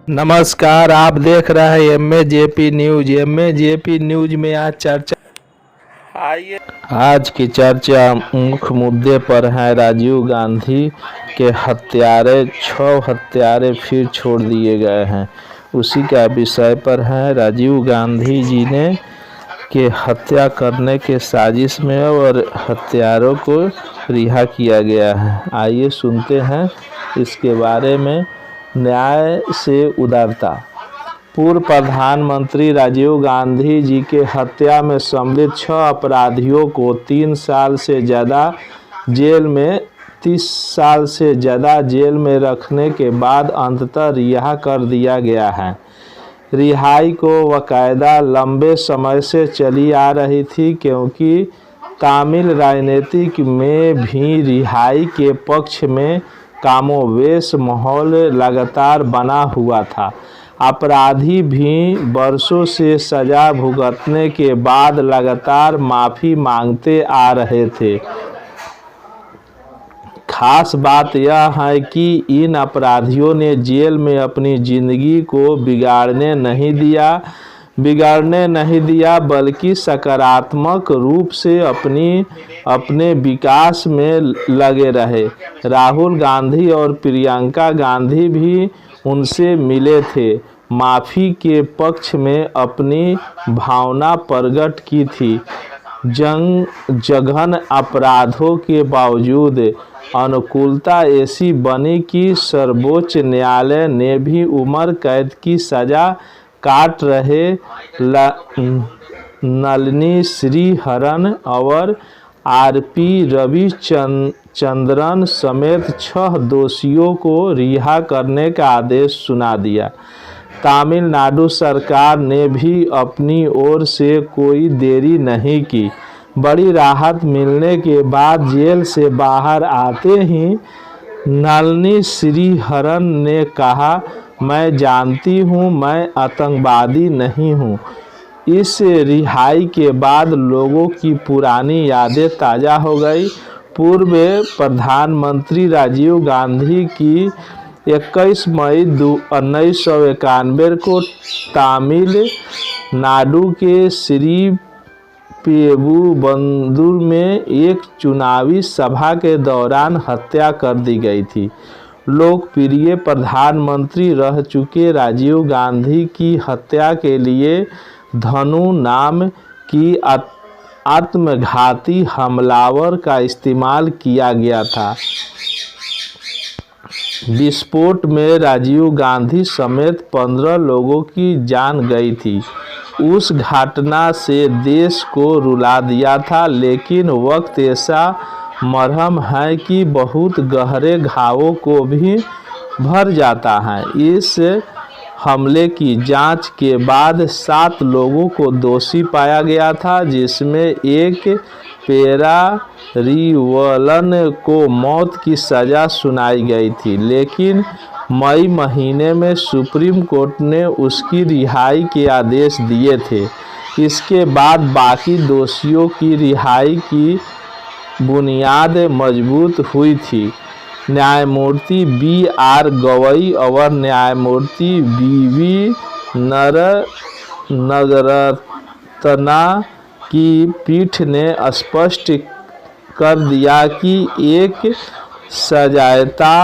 नमस्कार, आप देख रहे हैं एमएजेपी न्यूज। एमएजेपी न्यूज में आज की चर्चा मुख्य मुद्दे पर है। राजीव गांधी के छह हत्यारे फिर छोड़ दिए गए हैं, उसी का विषय पर है। राजीव गांधी जी ने के हत्या करने के साजिश में और हत्यारों को रिहा किया गया है। आइए सुनते हैं इसके बारे में। न्याय से उदारता। पूर्व प्रधानमंत्री राजीव गांधी जी के हत्या में सम्मिलित 6 अपराधियों को 3 साल से ज़्यादा जेल में 30 साल से ज़्यादा जेल में रखने के बाद अंततः रिहा कर दिया गया है। रिहाई को बाकायदा लंबे समय से चली आ रही थी, क्योंकि तमिल राजनीति में भी रिहाई के पक्ष में कमोबेश माहौल लगातार बना हुआ था। अपराधी भी वर्षों से सजा भुगतने के बाद लगातार माफ़ी मांगते आ रहे थे। खास बात यह है कि इन अपराधियों ने जेल में अपनी ज़िंदगी को बिगाड़ने नहीं दिया, बल्कि सकारात्मक रूप से अपने विकास में लगे रहे। राहुल गांधी और प्रियंका गांधी भी उनसे मिले थे, माफ़ी के पक्ष में अपनी भावना प्रकट की थी। जघन्य अपराधों के बावजूद अनुकूलता ऐसी बनी कि सर्वोच्च न्यायालय ने भी उम्र कैद की सज़ा काट रहे नलिनी श्रीहरन और आरपी रविचंद्रन समेत 6 दोषियों को रिहा करने का आदेश सुना दिया। तमिलनाडु सरकार ने भी अपनी ओर से कोई देरी नहीं की। बड़ी राहत मिलने के बाद जेल से बाहर आते ही नलिनी श्रीहरन ने कहा, मैं जानती हूँ मैं आतंकवादी नहीं हूँ। इस रिहाई के बाद लोगों की पुरानी यादें ताज़ा हो गई। पूर्व प्रधानमंत्री राजीव गांधी की 21 मई 1991 को तमिलनाडु के श्री पेरुंबदूर में एक चुनावी सभा के दौरान हत्या कर दी गई थी। लोकप्रिय प्रधानमंत्री रह चुके राजीव गांधी की हत्या के लिए धनु नाम की आत्मघाती हमलावर का इस्तेमाल किया गया था। विस्फोट में राजीव गांधी समेत 15 लोगों की जान गई थी। उस घटना से देश को रुला दिया था, लेकिन वक्त ऐसा मरहम है कि बहुत गहरे घावों को भी भर जाता है। इस हमले की जांच के बाद 7 लोगों को दोषी पाया गया था, जिसमें एक पेरारीवलन को मौत की सज़ा सुनाई गई थी, लेकिन मई महीने में सुप्रीम कोर्ट ने उसकी रिहाई के आदेश दिए थे। इसके बाद बाकी दोषियों की रिहाई की बुनियाद मजबूत हुई थी। न्यायमूर्ति BR गवई और न्यायमूर्ति BV नगरत्ना की पीठ ने स्पष्ट कर दिया कि एक सजायता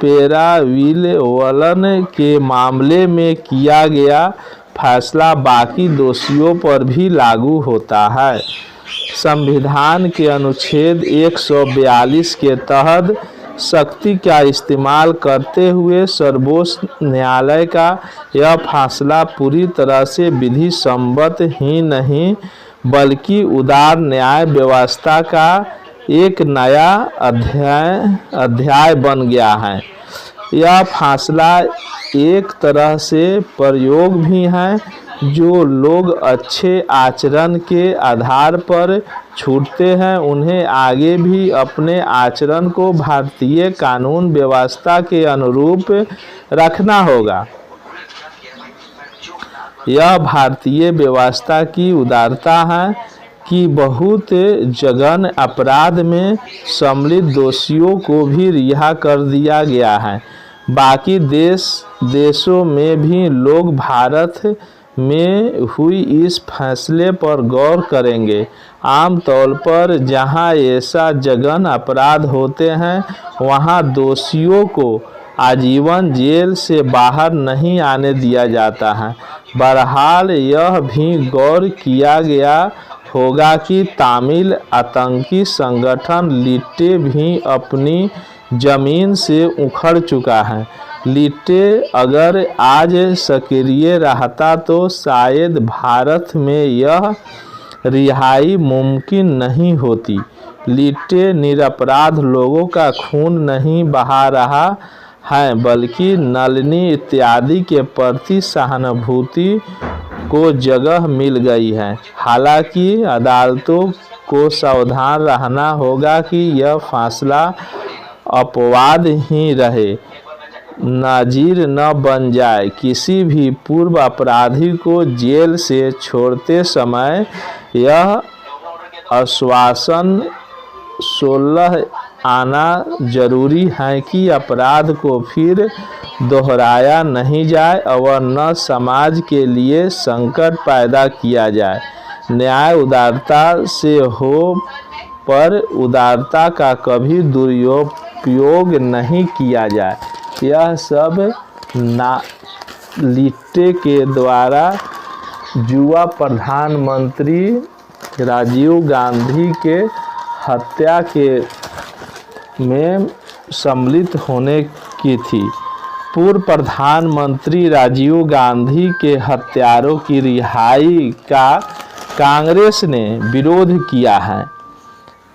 पेरारीवलन के मामले में किया गया फैसला बाकी दोषियों पर भी लागू होता है। संविधान के अनुच्छेद 142 के तहत शक्ति का इस्तेमाल करते हुए सर्वोच्च न्यायालय का यह फैसला पूरी तरह से विधि सम्मत ही नहीं, बल्कि उदार न्याय व्यवस्था का एक नया अध्याय बन गया है। यह फैसला एक तरह से प्रयोग भी है। जो लोग अच्छे आचरण के आधार पर छूटते हैं, उन्हें आगे भी अपने आचरण को भारतीय कानून व्यवस्था के अनुरूप रखना होगा। यह भारतीय व्यवस्था की उदारता है कि बहुत जघन्य अपराध में सम्मिलित दोषियों को भी रिहा कर दिया गया है। बाकी देशों में भी लोग भारत में हुई इस फैसले पर गौर करेंगे। आमतौर पर जहां ऐसा जघन्य अपराध होते हैं वहां दोषियों को आजीवन जेल से बाहर नहीं आने दिया जाता है। बहरहाल यह भी गौर किया गया होगा कि तमिल आतंकी संगठन लिट्टे भी अपनी जमीन से उखड़ चुका है। लिट्टे अगर आज सक्रिय रहता तो शायद भारत में यह रिहाई मुमकिन नहीं होती। लिट्टे निरपराध लोगों का खून नहीं बहा रहा है बल्कि नलिनी इत्यादि के प्रति सहानुभूति को जगह मिल गई है। हालांकि अदालतों को सावधान रहना होगा कि यह फैसला अपवाद ही रहे, नजीर न बन जाए। किसी भी पूर्व अपराधी को जेल से छोड़ते समय यह आश्वासन 16 आना जरूरी है कि अपराध को फिर दोहराया नहीं जाए और न समाज के लिए संकट पैदा किया जाए। न्याय उदारता से हो पर उदारता का कभी दुरुपयोग नहीं किया जाए। यह सब लिट्टे के द्वारा युवा प्रधानमंत्री राजीव गांधी के हत्या में सम्मिलित होने की थी। पूर्व प्रधानमंत्री राजीव गांधी के हत्यारों की रिहाई का कांग्रेस ने विरोध किया है।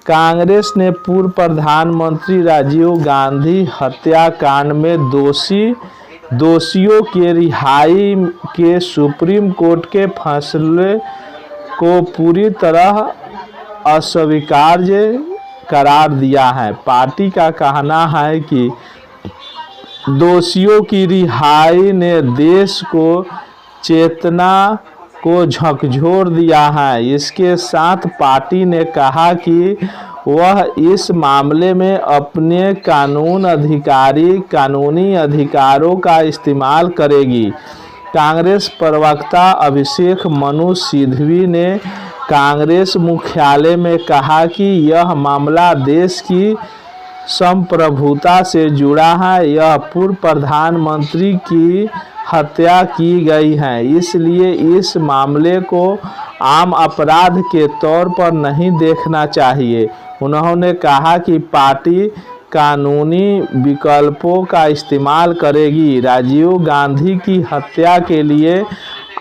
कांग्रेस ने पूर्व प्रधानमंत्री राजीव गांधी हत्याकांड में दोषियों के रिहाई के सुप्रीम कोर्ट के फैसले को पूरी तरह अस्वीकार्य करार दिया है। पार्टी का कहना है कि दोषियों की रिहाई ने देश को चेतना को झकझोर दिया है। इसके साथ पार्टी ने कहा कि वह इस मामले में अपने कानूनी अधिकारों का इस्तेमाल करेगी। कांग्रेस प्रवक्ता अभिषेक मनु सिंघवी ने कांग्रेस मुख्यालय में कहा कि यह मामला देश की संप्रभुता से जुड़ा है। यह पूर्व प्रधानमंत्री की हत्या की गई है, इसलिए इस मामले को आम अपराध के तौर पर नहीं देखना चाहिए। उन्होंने कहा कि पार्टी कानूनी विकल्पों का इस्तेमाल करेगी। राजीव गांधी की हत्या के लिए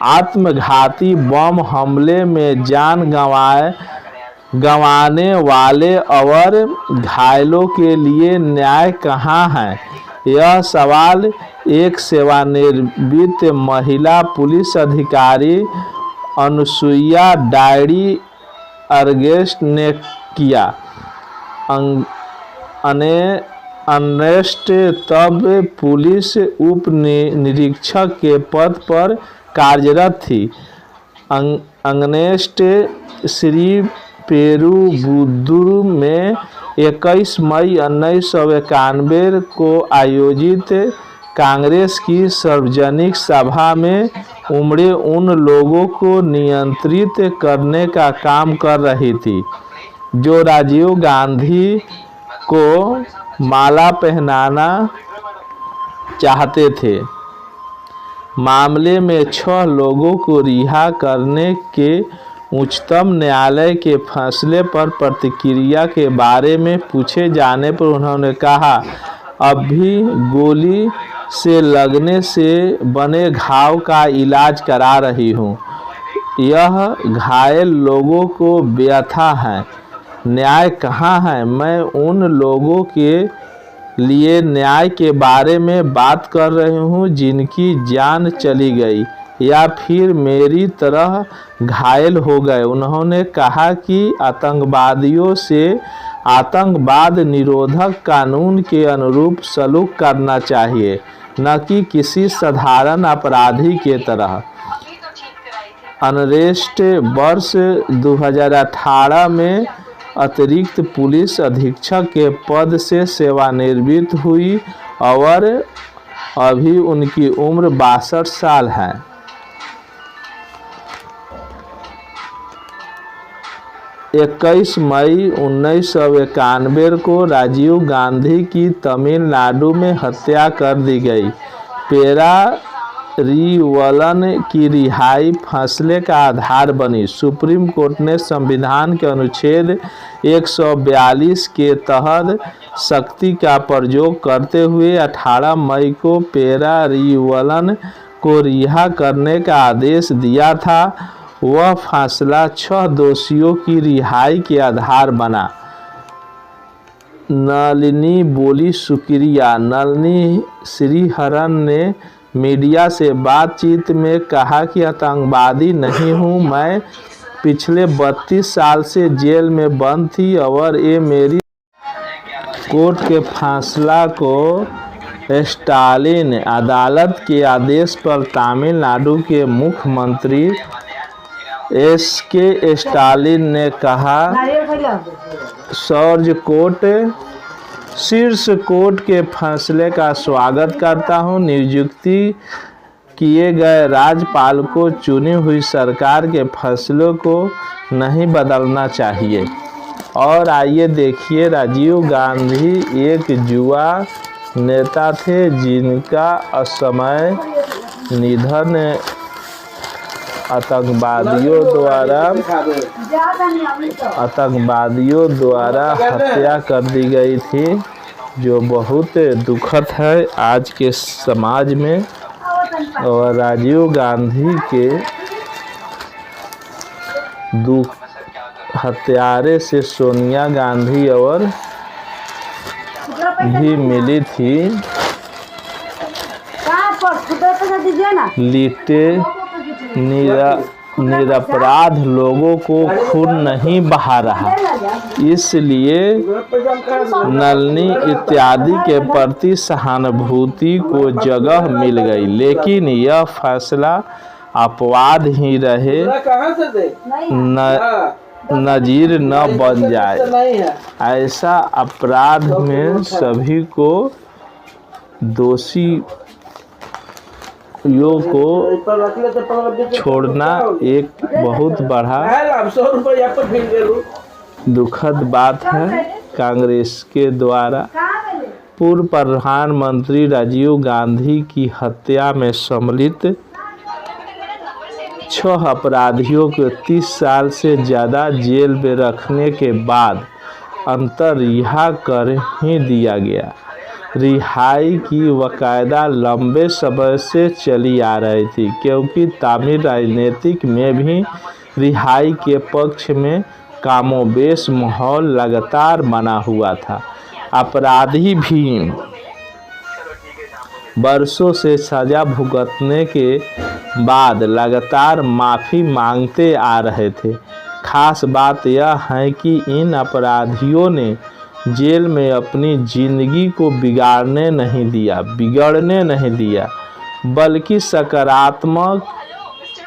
आत्मघाती बम हमले में जान गंवाने वाले और घायलों के लिए न्याय कहाँ है? यह सवाल एक सेवानिवृत्त महिला पुलिस अधिकारी अनुसुईया डायरी अर्गेस्ट ने किया। अर्नेस्ट तब पुलिस उप निरीक्षक के पद पर कार्यरत थी। अर्नेस्ट श्री पेरुबुदुर में 21 मई 1991 को आयोजित कांग्रेस की सार्वजनिक सभा में उमड़े उन लोगों को नियंत्रित करने का काम कर रही थी जो राजीव गांधी को माला पहनाना चाहते थे। मामले में 6 लोगों को रिहा करने के उच्चतम न्यायालय के फैसले पर प्रतिक्रिया के बारे में पूछे जाने पर उन्होंने कहा, अब भी गोली से लगने से बने घाव का इलाज करा रही हूँ। यह घायल लोगों को व्यथा है। न्याय कहाँ है? मैं उन लोगों के लिए न्याय के बारे में बात कर रही हूँ जिनकी जान चली गई या फिर मेरी तरह घायल हो गए। उन्होंने कहा कि आतंकवादियों से आतंकवाद निरोधक कानून के अनुरूप सलूक करना चाहिए, न कि किसी साधारण अपराधी के तरह। अर्नेस्ट वर्ष 2018 में अतिरिक्त पुलिस अधीक्षक के पद से सेवानिवृत्त हुई और अभी उनकी उम्र 62 साल है। 21 मई 1991 को राजीव गांधी की तमिलनाडु में हत्या कर दी गई। पेरारीवलन की रिहाई फैसले का आधार बनी। सुप्रीम कोर्ट ने संविधान के अनुच्छेद 142 के तहत शक्ति का प्रयोग करते हुए 18 मई को पेरारीवलन को रिहा करने का आदेश दिया था। वह फैसला 6 दोषियों की रिहाई के आधार बना। नलिनी बोली, शुक्रिया। नलिनी श्रीहरन ने मीडिया से बातचीत में कहा कि आतंकवादी नहीं हूं, मैं पिछले 32 साल से जेल में बंद थी और ये मेरी कोर्ट के फैसला को स्टालिन अदालत के आदेश पर तमिलनाडु के मुख्यमंत्री एस.के. स्टालिन ने कहा, शीर्ष कोर्ट के फैसले का स्वागत करता हूं। नियुक्ति किए गए राज्यपाल को चुनी हुई सरकार के फैसलों को नहीं बदलना चाहिए। और आइए देखिए, राजीव गांधी एक युवा नेता थे जिनका असमय निधन आतंकवादियों द्वारा हत्या कर दी गई थी, जो बहुत दुखद है आज के समाज में। और राजीव गांधी के हत्यारे से सोनिया गांधी और भी मिली थी। लिटे निरपराध लोगों को खून नहीं बहा रहा, इसलिए नलिनी इत्यादि के प्रति सहानुभूति को जगह मिल गई। लेकिन यह फैसला अपवाद ही रहे, नजीर न बन जाए। ऐसा अपराध में सभी को दोषियों को छोड़ना एक बहुत बड़ा दुखद बात है। कांग्रेस के द्वारा पूर्व प्रधानमंत्री राजीव गांधी की हत्या में सम्मिलित 6 अपराधियों को 30 साल से ज़्यादा जेल में रखने के बाद अंतर रिहा कर ही दिया गया। रिहाई की वकायदा लंबे समय से चली आ रही थी, क्योंकि तमिल राजनीतिक में भी रिहाई के पक्ष में कामोबेश माहौल लगातार बना हुआ था। अपराधी भी वर्षों से सजा भुगतने के बाद लगातार माफ़ी मांगते आ रहे थे। खास बात यह है कि इन अपराधियों ने जेल में अपनी ज़िंदगी को बिगड़ने नहीं दिया, बल्कि सकारात्मक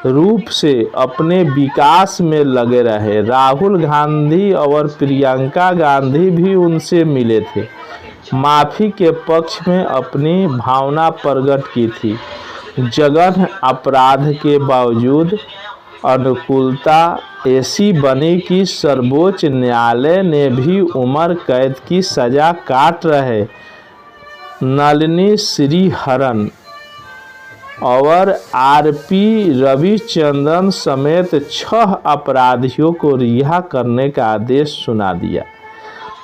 रूप से अपने विकास में लगे रहे। राहुल गांधी और प्रियंका गांधी भी उनसे मिले थे, माफ़ी के पक्ष में अपनी भावना प्रकट की थी। जघन्य अपराध के बावजूद अनुकूलता ऐसी बनी कि सर्वोच्च न्यायालय ने भी उम्र कैद की सज़ा काट रहे नलिनी श्रीहरन और आर.पी. रविचंद्रन समेत 6 अपराधियों को रिहा करने का आदेश सुना दिया।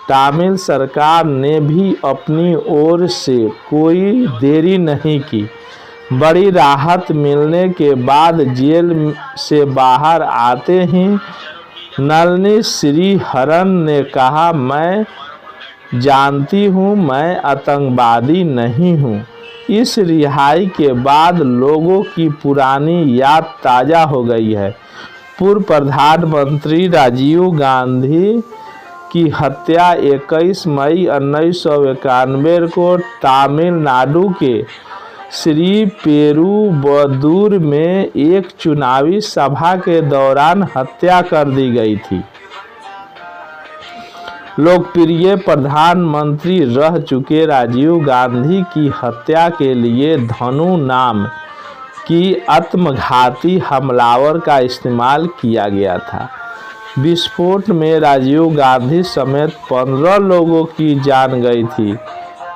तमिल सरकार ने भी अपनी ओर से कोई देरी नहीं की। बड़ी राहत मिलने के बाद जेल से बाहर आते ही नलिनी श्रीहरन ने कहा, मैं जानती हूँ मैं आतंकवादी नहीं हूँ। इस रिहाई के बाद लोगों की पुरानी याद ताज़ा हो गई है। पूर्व प्रधानमंत्री राजीव गांधी की हत्या 21 मई 1991 को तमिलनाडु के श्री पेरुबदूर में एक चुनावी सभा के दौरान हत्या कर दी गई थी। लोकप्रिय प्रधानमंत्री रह चुके राजीव गांधी की हत्या के लिए धनु नाम की आत्मघाती हमलावर का इस्तेमाल किया गया था। विस्फोट में राजीव गांधी समेत 15 लोगों की जान गई थी।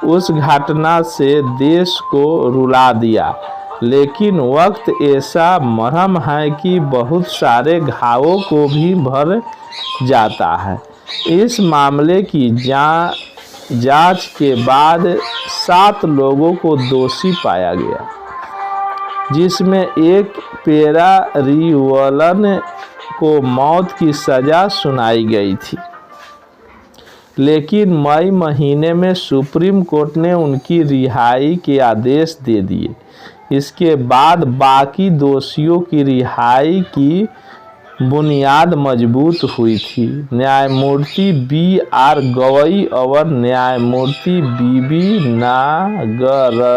उस घटना से देश को रुला दिया, लेकिन वक्त ऐसा मरहम है कि बहुत सारे घावों को भी भर जाता है। इस मामले की जांच के बाद 7 लोगों को दोषी पाया गया, जिसमें एक पैरारीवलन को मौत की सज़ा सुनाई गई थी, लेकिन मई महीने में सुप्रीम कोर्ट ने उनकी रिहाई के आदेश दे दिए। इसके बाद बाकी दोषियों की रिहाई की बुनियाद मजबूत हुई थी। न्यायमूर्ति B.R. गवई और न्यायमूर्ति B.B. नागरत्ना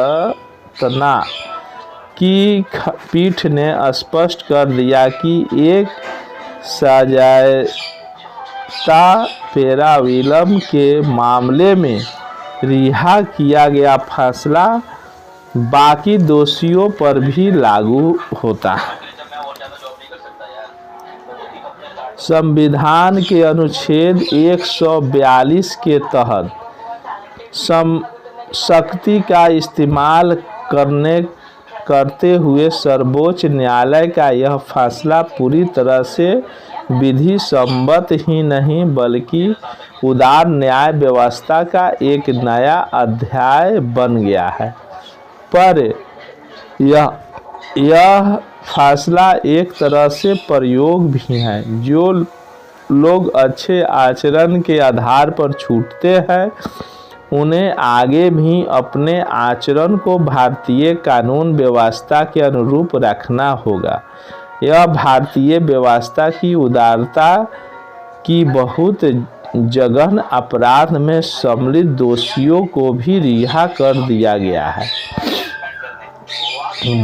की पीठ ने स्पष्ट कर दिया कि एक सजायाफ्ता पैराविलन के मामले में रिहा किया गया फैसला बाकी दोषियों पर भी लागू होता है। संविधान के अनुच्छेद 142 के तहत शक्ति का इस्तेमाल करते हुए सर्वोच्च न्यायालय का यह फैसला पूरी तरह से विधि सम्मत ही नहीं बल्कि उदार न्याय व्यवस्था का एक नया अध्याय बन गया है। पर यह फैसला एक तरह से प्रयोग भी है। जो लोग अच्छे आचरण के आधार पर छूटते हैं, उन्हें आगे भी अपने आचरण को भारतीय कानून व्यवस्था के अनुरूप रखना होगा। यह भारतीय व्यवस्था की उदारता की बहुत जघन अपराध में सम्मिलित दोषियों को भी रिहा कर दिया गया है।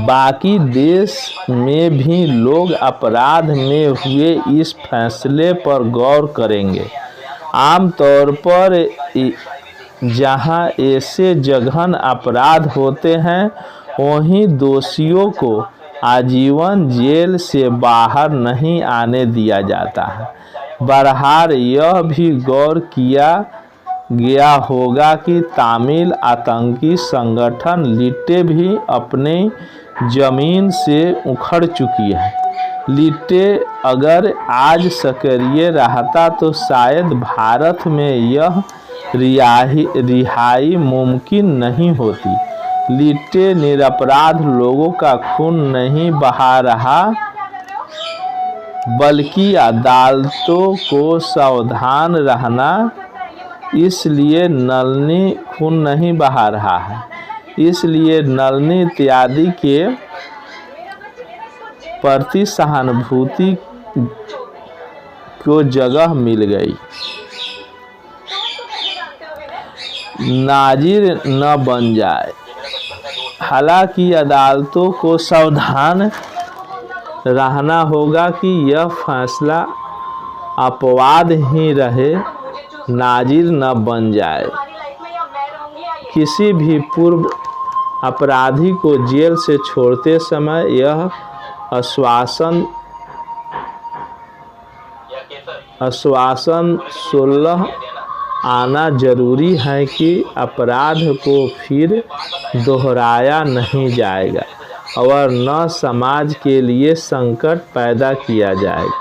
बाकी देश में भी लोग अपराध में हुए इस फैसले पर गौर करेंगे। आमतौर पर जहां ऐसे जघन अपराध होते हैं, वहीं दोषियों को आजीवन जेल से बाहर नहीं आने दिया जाता है। बहरहाल यह भी गौर किया गया होगा कि तमिल आतंकी संगठन लिट्टे भी अपनी जमीन से उखड़ चुकी है। लिट्टे अगर आज सक्रिय रहता तो शायद भारत में यह रिहाई मुमकिन नहीं होती। लिट्टे निरपराध लोगों का खून नहीं बहा रहा, बल्कि अदालतों को सावधान रहना इसलिए नलिनी खून नहीं बहा रहा है, इसलिए नलिनी इत्यादि के प्रति सहानुभूति को जगह मिल गई। नाजिर न बन जाए। हालांकि अदालतों को सावधान रहना होगा कि यह फैसला अपवाद ही रहे, नाजिर न बन जाए। किसी भी पूर्व अपराधी को जेल से छोड़ते समय यह आश्वासन 16 आना जरूरी है कि अपराध को फिर दोहराया नहीं जाएगा और न समाज के लिए संकट पैदा किया जाएगा।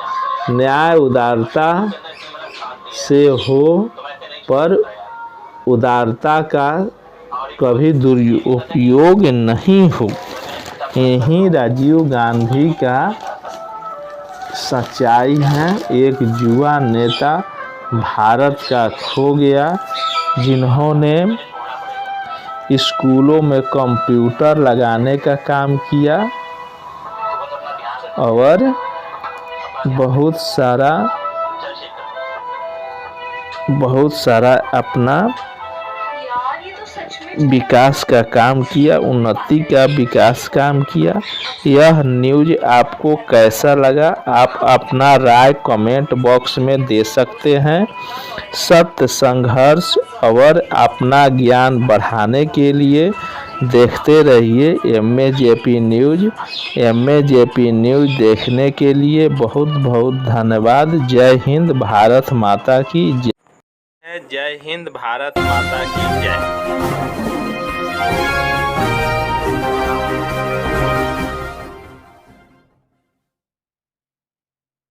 न्याय उदारता से हो, पर उदारता का कभी दुरुपयोग नहीं हो। यही राजीव गांधी का सच्चाई है। एक युवा नेता भारत का खो गया, जिन्होंने स्कूलों में कंप्यूटर लगाने का काम किया और बहुत सारा अपना विकास का काम किया, उन्नति का विकास काम किया। यह न्यूज़ आपको कैसा लगा, आप अपना राय कमेंट बॉक्स में दे सकते हैं। सत्य संघर्ष और अपना ज्ञान बढ़ाने के लिए देखते रहिए MAJP न्यूज़। MAJP न्यूज़ देखने के लिए बहुत बहुत धन्यवाद। जय हिंद, भारत माता की जय। जय हिंद, भारत माता की जय।